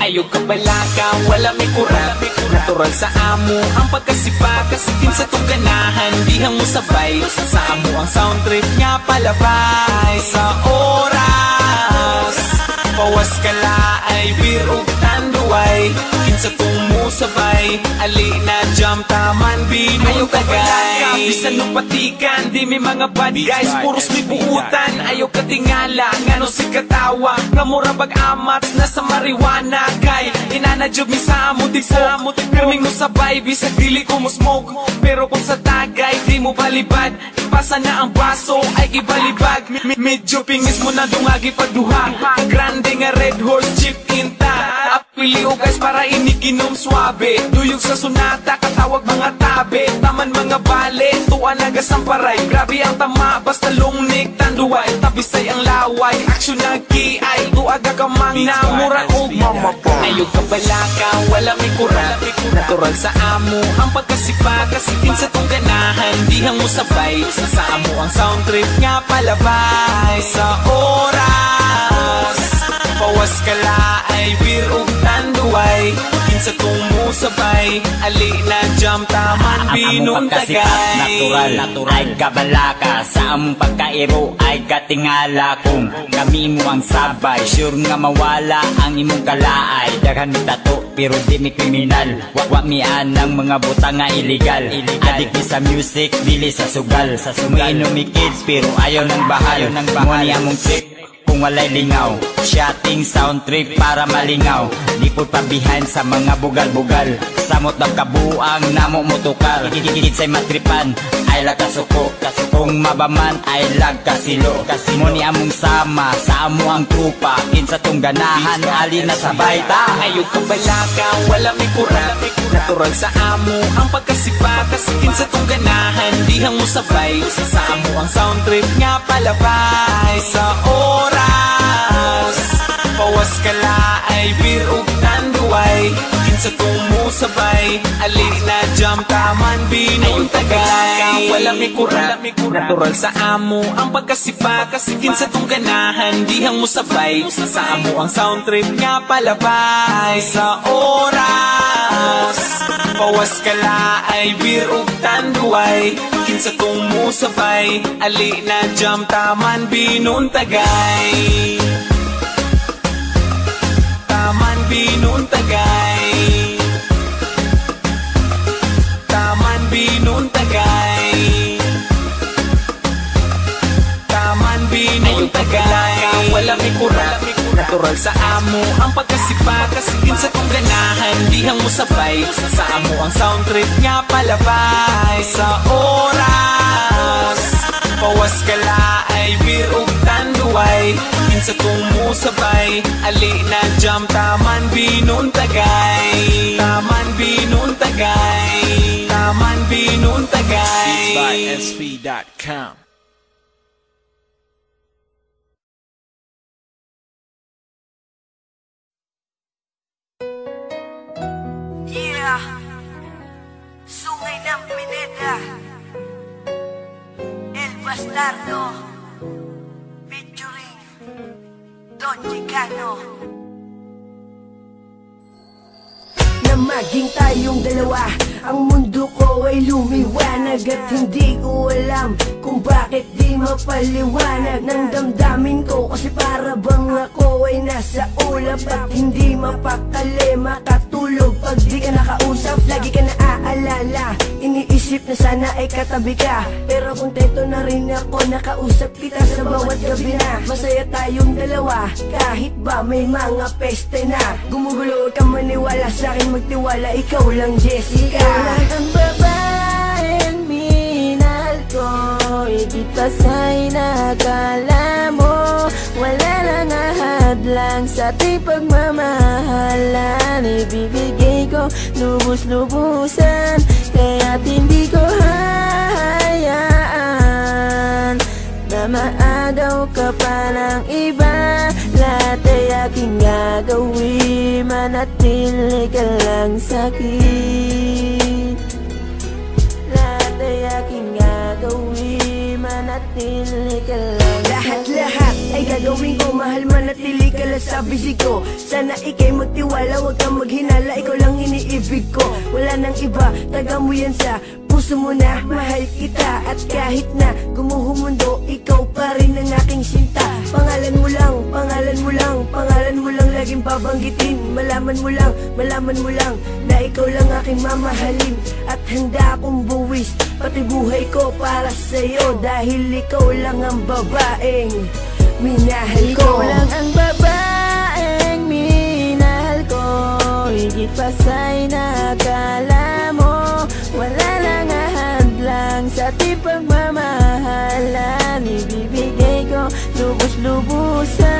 Ayog ka balaka, wala may kurap. Natural sa amo ang pagkasipa, kasikin sa tong ganahan, dihang mo sabay. Sa amo ang sound trip nga palabay. Sa oras pawas ka laay, birog tanduay, kinsa tong musabay. Ali na jam taman binong tagay. Bisan nung patikan, di may mga bad guys, puros may buutan. Ayaw ka tingala, ngano si katawa, nga mura bag-amats na sa marijuana. Kay inanajob mi sa amo, di sa amo, pirming mo sabay, bisag dili ko mo smoke. Pero kung sa tagay, di mo balibad, ipasa na ang baso, ay gibalibag. Medyo pingis mo na dungagi pagduha, grande nga red horse jeep inta. Apili o guys para iniginom swabe, duyog sa sunata, katawag mga tabe. Taman mga bale, tuwa nagasamparay. Grabe ang tama, basta lungnik tanduay. Tabisay ang laway, aksyon na kiay. Tuaga ka mang namuran o mamapong. Ayog ka balaka, wala may kurap. Natural sa amo ang pagkasipa, kasikin sa tong ganahan, dihang mo sabay. Sa amo ang sound trip nga palabay. Sa oras pawas ka laay, birog tanduay, kinsa tong musabay. Ali na jam taman binong tagay. Natural ay kabalaka, sa among pagkairo ay katingala. Kung kami mo ang sabay, sure nga mawala ang imong kalaay. Daghan mi tato pero di mi kriminal, wa mi anang mga buta nga illegal. Adik mi sa music, dili sa sugal. Umiinom mi kids pero ayaw ng bahal. Muni among trip kung walay lingaw, shotting sound trip para malingaw. Lipod pa behind sa mga bugal-bugal, samot ng kabuang namo motukar. Kikikit sa'y matripan, ay lag kasuko. Kung mabaman ay lag kasilo. Muni among sama, sa amo ang trupa, kinsa tong ganahan, ali na sabay ta. Ayog ka balaka, wala may kurap. Natural sa amo ang pagkasipa, kasikin sa tong ganahan, dihang mo sabay. Sa amo ang sound trip nga palabay. Sa oras pawas ka laay, birog tanduay, kinsa tong musabay. Ali na jam taman binong tagay. Wala may kurap. Natural sa amo ang pagkasipa, kasikin sa tong ganahan, dihang mo sabay. Sa amo ang sound trip nga palabay. Sa oras pawas ka laay, birog tanduay, kinsa tong musabay. Ali na jam taman binong tagay. Taman binong tagay. Taman binong tagay. Taman binong tagay. Wala may kurap. Natural sa amo ang pagkasipa, kasikin sa tong ganahan, dihang mo sabay. Sa amo ang sound trip nga palabay. Sa oras pawas ka laay, birog tanduay, kinsa tong musabay. Ali na jam taman binong tagay. Taman binong tagay. Taman binong tagay. Beats by SP.com. Yeah, Sungay ng Pineda, El Bastardo, featuring Don Chicano. Na maging tayong dalawa, ang mundo ko ay lumiwanag. At hindi ko alam kung bakit di mapaliwanag ng damdamin ko. Kasi para bang ako ay nasa ulap at hindi mapakali makatulog pag di ka nakausap. Lagi ka naaalala, iniisip na sana ay katabi ka. Pero kontento na rin ako, nakausap kita sa bawat gabi na. Masaya tayong dalawa, kahit ba may mga peste na. Gumugulo ka maniwala sa'kin, magtiwala, ikaw lang Jessica. Ikaw lang ang babaeng minahal ko, higit pa sa'y nakala mo. Wala nang ahadlang sa ating pagmamahalan, ibibigay ko lubos-lubusan, kaya't hindi ko hahayaan na maagaw ka pa ng iba. Lahat ay aking gagawin, manatili ka lang sa'kin. Lahat ay aking gagawin, manatili ka lang. Lahat-lahat ay gagawin ko, mahal manatili ka lang sa bisig ko. Sana ikay magtiwala, wag kang maghinala, ikaw lang iniibig ko. Wala nang iba, taga mo yan sa puso mo na, mahal kita. At kahit na gumuho mundo, ikaw pa rin ang aking sinta. Pangalan mo lang, pangalan mo lang, pangalan mo lang laging babanggitin. Malaman mo lang na ikaw lang aking mamahalin. At handa akong buwis pati buhay ko para sa'yo, dahil ikaw lang ang babaeng minahal ko. Ikaw lang ang babaeng minahal ko, higit pa sa'y nakala mo. Wala nang ahadlang sa ating pagmamahalan, ibibigay ko lubos-lubusan